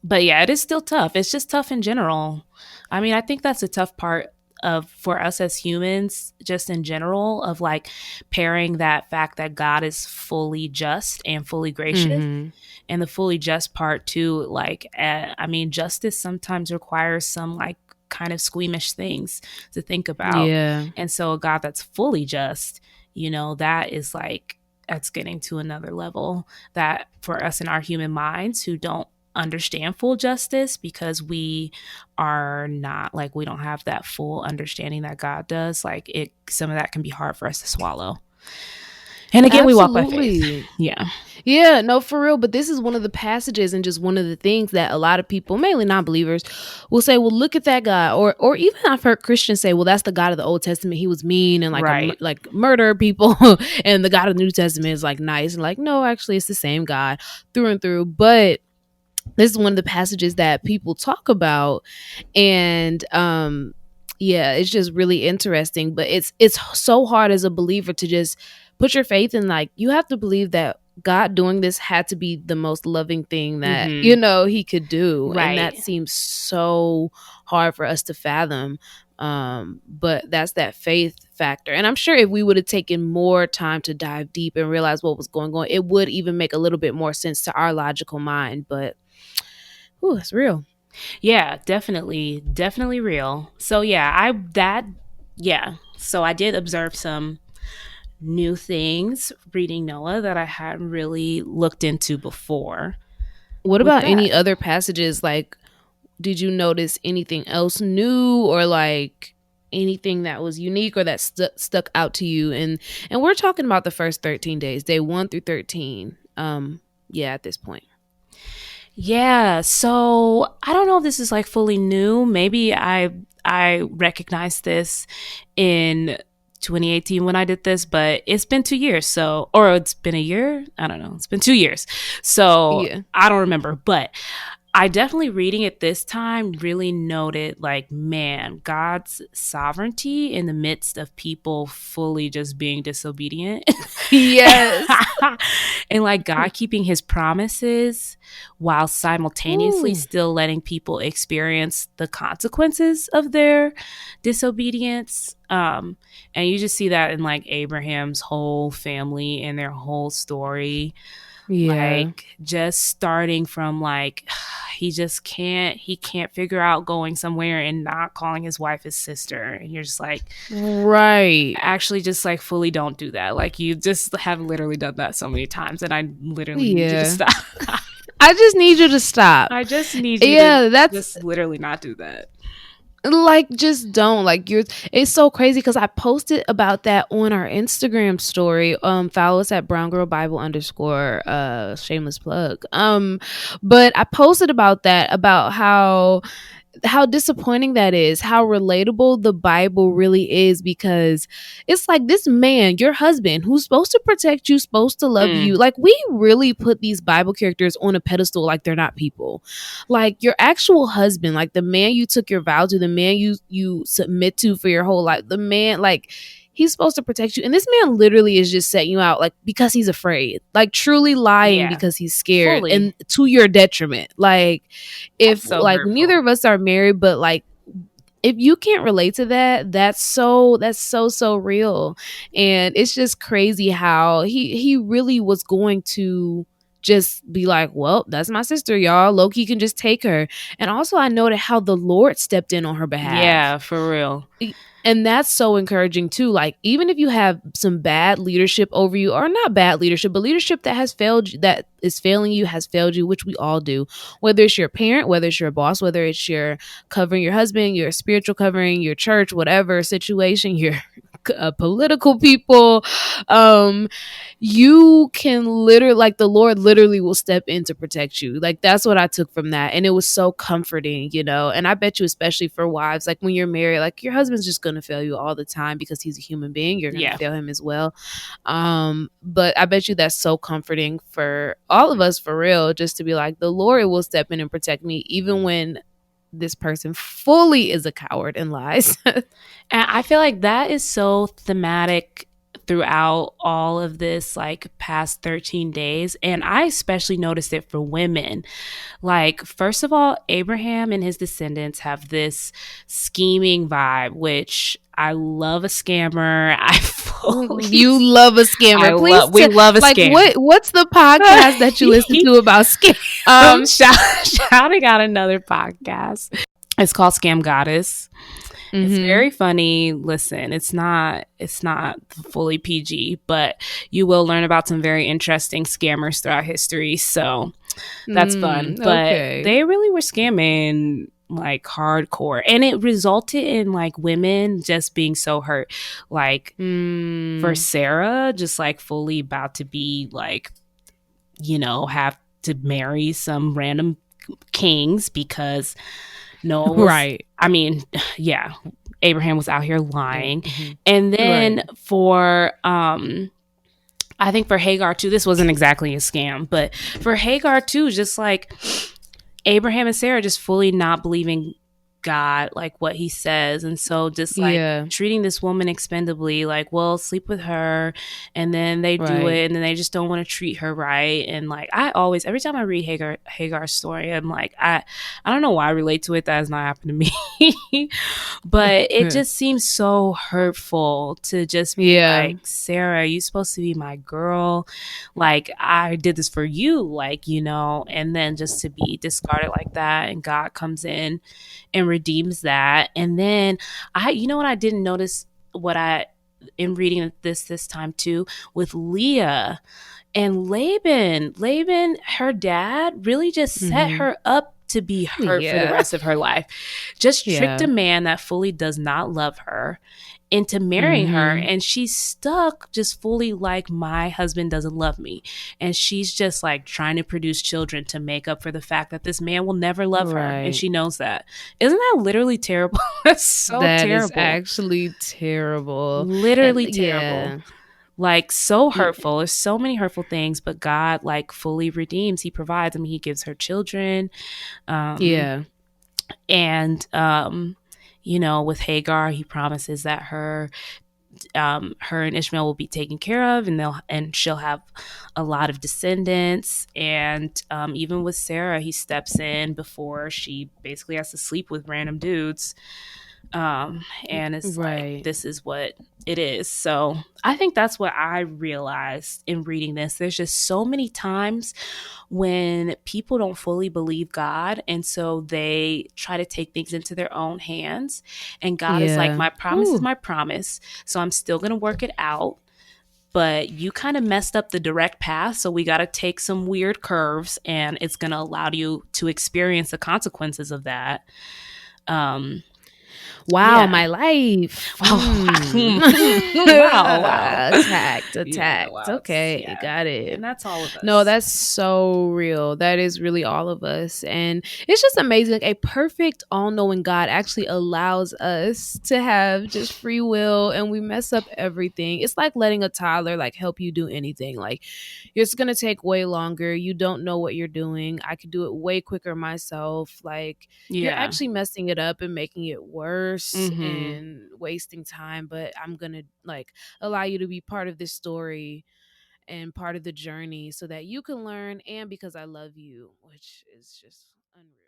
But yeah, it is still tough. It's just tough in general. I mean, I think that's a tough part of for us as humans, just in general, of like pairing that fact that God is fully just and fully gracious, Mm-hmm. and the fully just part too. Like, I mean, justice sometimes requires some like kind of squeamish things to think about, Yeah. and so a God that's fully just, that is like that's getting to another level that for us in our human minds who don't understand full justice because we are not like we don't have that full understanding that God does, like it some of that can be hard for us to swallow. And again, we walk by faith. Absolutely. Yeah. Yeah, no, for real. But this is one of the passages and just one of the things that a lot of people, mainly non-believers, will say, "Well, look at that God," or even I've heard Christians say, "Well, that's the God of the Old Testament. He was mean and like Right. like murder people," and the God of the New Testament is like nice and like no, actually, it's the same God through and through. But this is one of the passages that people talk about, and yeah, it's just really interesting. But it's so hard as a believer to just put your faith in, like, you have to believe that God doing this had to be the most loving thing that Mm-hmm. he could do, and that Right. seems so hard for us to fathom. But that's that faith factor, and I'm sure if we would have taken more time to dive deep and realize what was going on, it would even make a little bit more sense to our logical mind. But oh, it's real. Yeah, definitely, definitely real. So yeah, so I did observe some new things reading Noah that I hadn't really looked into before What with about that. any other passages? Like, did you notice anything else new, or like anything that was unique or that stuck out to you? And we're talking about the first 13 days, day 1 through 13. Yeah, at this point. Yeah, so I don't know if this is like fully new. Maybe I recognized this in 2018 when I did this, but it's been 2 years. So, or it's been a year. I don't know. It's been 2 years. So Yeah. I don't remember, but I definitely reading it this time really noted like, man, God's sovereignty in the midst of people fully just being disobedient. Yes. And like God keeping his promises while simultaneously Ooh. still letting people experience the consequences of their disobedience. And you just see that in like Abraham's whole family and their whole story, Yeah. like just starting from like he can't figure out going somewhere and not calling his wife his sister, and you're just like, Right. actually just like fully don't do that, like you just have literally done that so many times and I literally need you to Yeah. stop. I just need you to stop. I just need you to Yeah, that's just literally not do that. like, just don't, like, you're it's so crazy because I posted about that on our Instagram story. Follow us at brown girl bible underscore, shameless plug. But I posted about that, about how disappointing that is, how relatable the Bible really is, because it's like this man, your husband, who's supposed to protect you, supposed to love you. Mm. Like, we really put these Bible characters on a pedestal like they're not people. Like, your actual husband, like the man you took your vow to, the man you submit to for your whole life, the man, like, he's supposed to protect you. And this man literally is just setting you out, like, because he's afraid, like truly lying Yeah, because he's scared, fully. and to your detriment. Like, That's if so like hurtful. neither of us are married, but like, if you can't relate to that, that's so real. And it's just crazy how he really was going to just be like, well, that's my sister, y'all, Loki can just take her. And also, I noted how the Lord stepped in on her behalf. Yeah, for real. And that's so encouraging too. Like, even if you have some bad leadership over you, or not bad leadership, but leadership that has failed you, that is failing you, has failed you, which we all do, whether it's your parent, whether it's your boss, whether it's your covering, your husband, your spiritual covering, your church, whatever situation, your political people, um you can literally, like, the Lord literally will step in to protect you. Like, that's what I took from that, and it was so comforting. And I bet you, especially for wives, like, when you're married, like, your husband's just gonna fail you all the time because he's a human being. You're gonna Yeah. fail him as well. But I bet you that's so comforting for all of us, for real, just to be like, the Lord will step in and protect me even when this person fully is a coward and lies. And I feel like that is so thematic throughout all of this like past 13 days, and I especially noticed it for women. Like, first of all, Abraham and his descendants have this scheming vibe, which I love a scammer. I fully, You love a scammer. Please, we love a like, scam. what's the podcast that you listen to about scams? Shouting out another podcast. It's called Scam Goddess. It's Mm-hmm. very funny. Listen, it's not fully PG, but you will learn about some very interesting scammers throughout history. So that's fun. But Okay. they really were scamming like hardcore. And it resulted in like women just being so hurt. Like for Mm. Sarah, just like fully about to be like, have to marry some random kings because Noah was, Right. I mean, yeah, Abraham was out here lying. And Mm-hmm. Right. then for I think for Hagar too, this wasn't exactly a scam, but for Hagar too, just like Abraham and Sarah just fully not believing God, like what he says. And so just like Yeah. treating this woman expendably, like, well, sleep with her. And then they do Right. it and then they just don't want to treat her right. And like, I always, every time I read Hagar's story, I'm like, I don't know why I relate to it. That has not happened to me. But it just seems so hurtful to just be Yeah. like, Sarah, you supposed to be my girl. Like, I did this for you, like, and then just to be discarded like that. And God comes in and redeems that. And then what I didn't notice, what I, in reading this time too, with Leah and Laban, her dad really just set Mm-hmm. her up to be hurt for the Yeah. rest of her life. Just tricked Yeah. a man that fully does not love her into marrying her, Mm-hmm. and she's stuck just fully like, my husband doesn't love me, and she's just like trying to produce children to make up for the fact that this man will never love her, and Right. she knows that. Isn't that literally terrible? That's so That is terrible. actually terrible. And Literally terrible. yeah. Like, so Y- hurtful. There's so many hurtful things, but God like fully redeems. He provides. I mean, he gives her children. Um, Yeah. and with Hagar, he promises that her and Ishmael will be taken care of, and she'll have a lot of descendants. And even with Sarah, he steps in before she basically has to sleep with random dudes. And it's like, Right. this is what it is. So I think that's what I realized in reading this. There's just so many times when people don't fully believe God, and so they try to take things into their own hands. And God is like, Yeah. my promise is Ooh. my promise, so I'm still going to work it out. But you kind of messed up the direct path, so we got to take some weird curves, and it's going to allow you to experience the consequences of that. Um, Wow, yeah. my life. Wow. Wow. Attacked, Yeah, attacked. wow. It's, Okay, yeah. got it. And that's all of No, us. that's so real. That is really all of us. And it's just amazing. Like, a perfect, all knowing God actually allows us to have just free will, and we mess up everything. It's like letting a toddler like help you do anything. Like, it's gonna take way longer. You don't know what you're doing. I could do it way quicker myself. Like, you're Yeah. actually messing it up and making it worse Mm-hmm. and wasting time. But I'm gonna like allow you to be part of this story and part of the journey so that you can learn, and because I love you, which is just unreal.